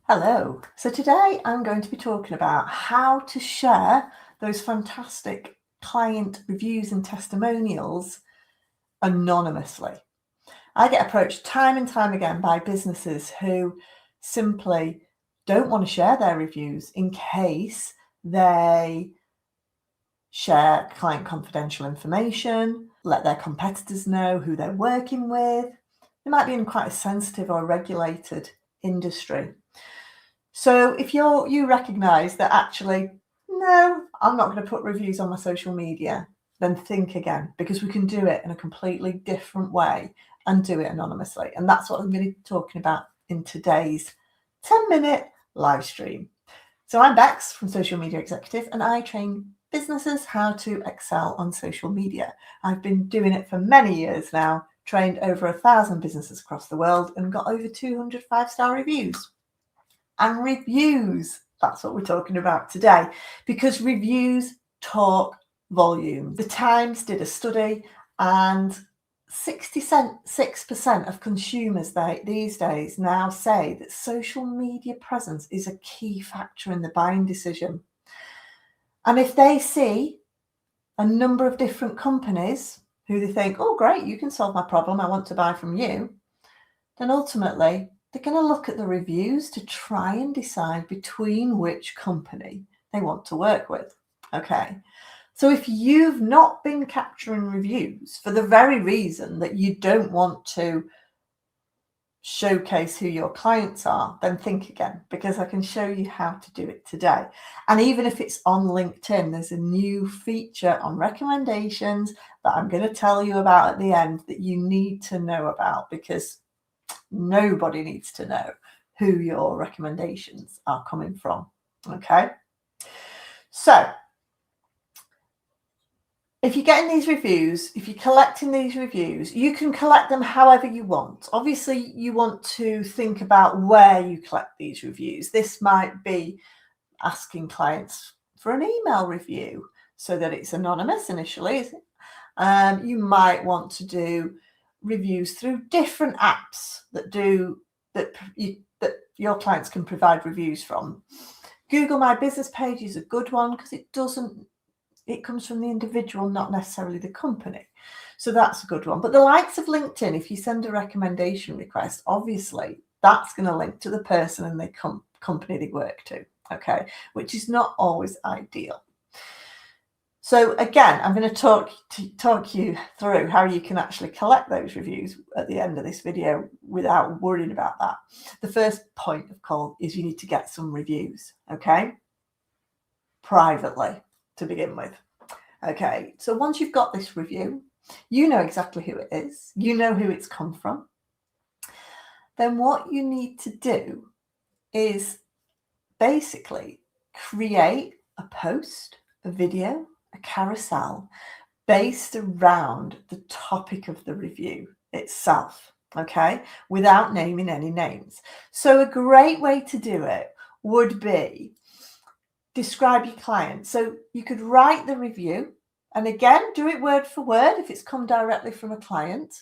Hello. So today I'm going to be talking about how to share those fantastic client reviews and testimonials anonymously. I get approached time and time again by businesses who simply don't want to share their reviews in case they share client confidential information, let their competitors know who they're working with. They might be in quite a sensitive or regulated industry. So if you recognise that actually, no, I'm not going to put reviews on my social media, then think again, because we can do it in a completely different way and do it anonymously. And that's what I'm going to be talking about in today's 10-minute live stream. So I'm Bex from Social Media Executive, and I train businesses how to excel on social media. I've been doing it for many years now, trained over 1,000 businesses across the world, and got over 200 5-star reviews. And reviews, that's what we're talking about today, because reviews talk volume. The Times did a study, and 66% of consumers these days now say that social media presence is a key factor in the buying decision. And if they see a number of different companies who they think, oh, great, you can solve my problem, I want to buy from you, then ultimately they're going to look at the reviews to try and decide between which company they want to work with. Okay. So if you've not been capturing reviews for the very reason that you don't want to showcase who your clients are, then think again, because I can show you how to do it today. And even if it's on LinkedIn, there's a new feature on recommendations that I'm going to tell you about at the end that you need to know about, because nobody needs to know who your recommendations are coming from. Okay. So if you're getting these reviews, if you're collecting these reviews, you can collect them however you want. Obviously, you want to think about where you collect these reviews. This might be asking clients for an email review so that it's anonymous initially. You might want to do reviews through different apps that your clients can provide reviews from. Google My Business page is a good one because it comes from the individual, not necessarily the company. So that's a good one. But the likes of LinkedIn, if you send a recommendation request, obviously that's going to link to the person and the company they work to, okay, which is not always ideal. So again, I'm going to talk you through how you can actually collect those reviews at the end of this video without worrying about that. The first point of call is you need to get some reviews, okay? Privately to begin with. Okay, so once you've got this review, you know exactly who it is, you know who it's come from. Then what you need to do is basically create a post, a video, a carousel based around the topic of the review itself, okay, without naming any names. So a great way to do it would be describe your client. So you could write the review, and again, do it word for word if it's come directly from a client.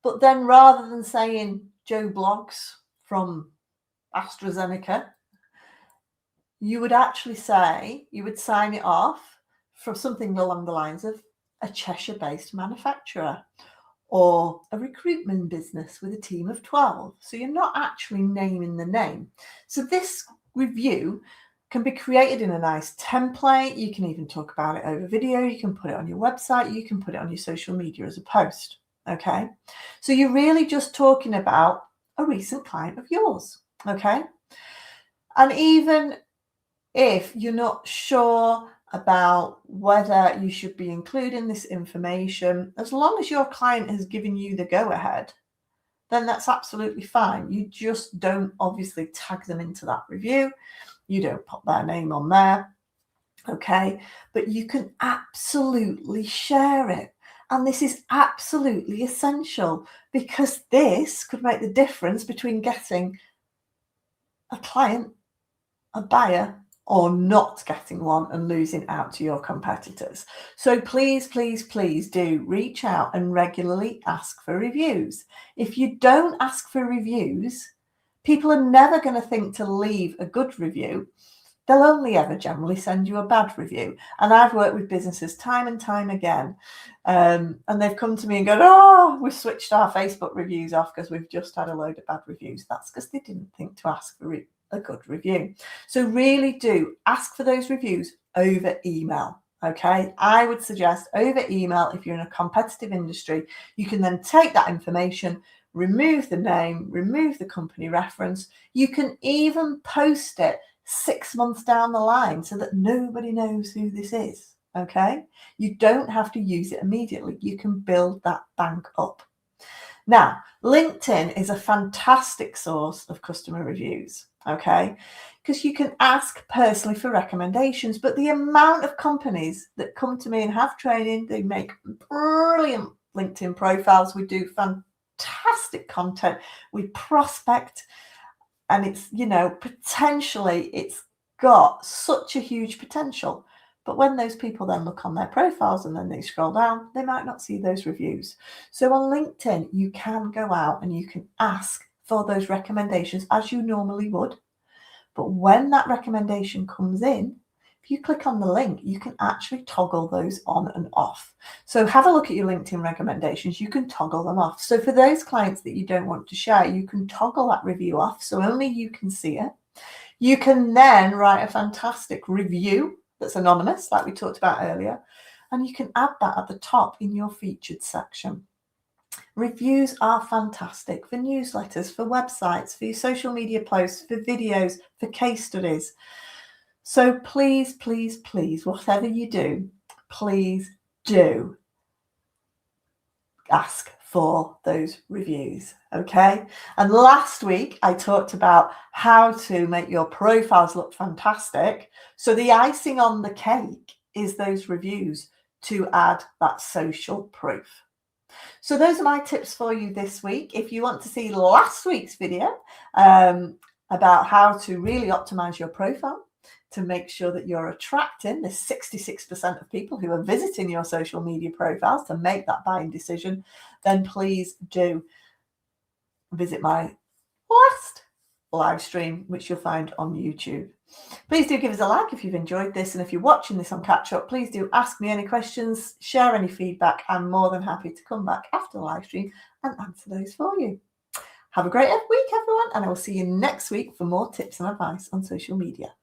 But then rather than saying Joe Blogs from AstraZeneca, you would actually say, you would sign it off from something along the lines of a Cheshire-based manufacturer or a recruitment business with a team of 12. So you're not actually naming the name. So this review can be created in a nice template. You can even talk about it over video. You can put it on your website. You can put it on your social media as a post. Okay. So you're really just talking about a recent client of yours. Okay. And even if you're not sure about whether you should be including this information, as long as your client has given you the go-ahead, then that's absolutely fine. You just don't obviously tag them into that review. You don't put their name on there, okay? But you can absolutely share it. And this is absolutely essential, because this could make the difference between getting a client, a buyer, or not getting one and losing out to your competitors. So please, please, please do reach out and regularly ask for reviews. If you don't ask for reviews, People are never going to think to leave a good review. They'll only ever generally send you a bad review. And I've worked with businesses time and time again. And they've come to me and gone, oh, we've switched our Facebook reviews off because we've just had a load of bad reviews. That's because they didn't think to ask for a good review. So really do ask for those reviews over email. Okay, I would suggest over email. If you're in a competitive industry, you can then take that information, remove the name, remove the company reference. You can even post it 6 months down the line so that nobody knows who this is. Okay, you don't have to use it immediately. You can build that bank up. Now, LinkedIn is a fantastic source of customer reviews. Okay, because you can ask personally for recommendations, but the amount of companies that come to me and have training, they make brilliant LinkedIn profiles. We do fantastic content. We prospect, and it's, potentially it's got such a huge potential. But when those people then look on their profiles and then they scroll down, they might not see those reviews. So on LinkedIn, you can go out and you can ask for those recommendations as you normally would. But when that recommendation comes in, if you click on the link, you can actually toggle those on and off. So have a look at your LinkedIn recommendations. You can toggle them off. So for those clients that you don't want to share, you can toggle that review off so only you can see it. You can then write a fantastic review that's anonymous, like we talked about earlier, and you can add that at the top in your featured section. Reviews are fantastic for newsletters, for websites, for your social media posts, for videos, for case studies. So please, please, please, whatever you do, please do ask for those reviews, okay? And last week I talked about how to make your profiles look fantastic. So the icing on the cake is those reviews to add that social proof. So those are my tips for you this week. If you want to see last week's video about how to really optimize your profile to make sure that you're attracting the 66% of people who are visiting your social media profiles to make that buying decision, then please do visit my last live stream, which you'll find on YouTube. Please do give us a like if you've enjoyed this, and if you're watching this on catch up, please do ask me any questions, share any feedback. I'm more than happy to come back after the live stream and answer those for you. Have a great week, everyone, and I will see you next week for more tips and advice on social media.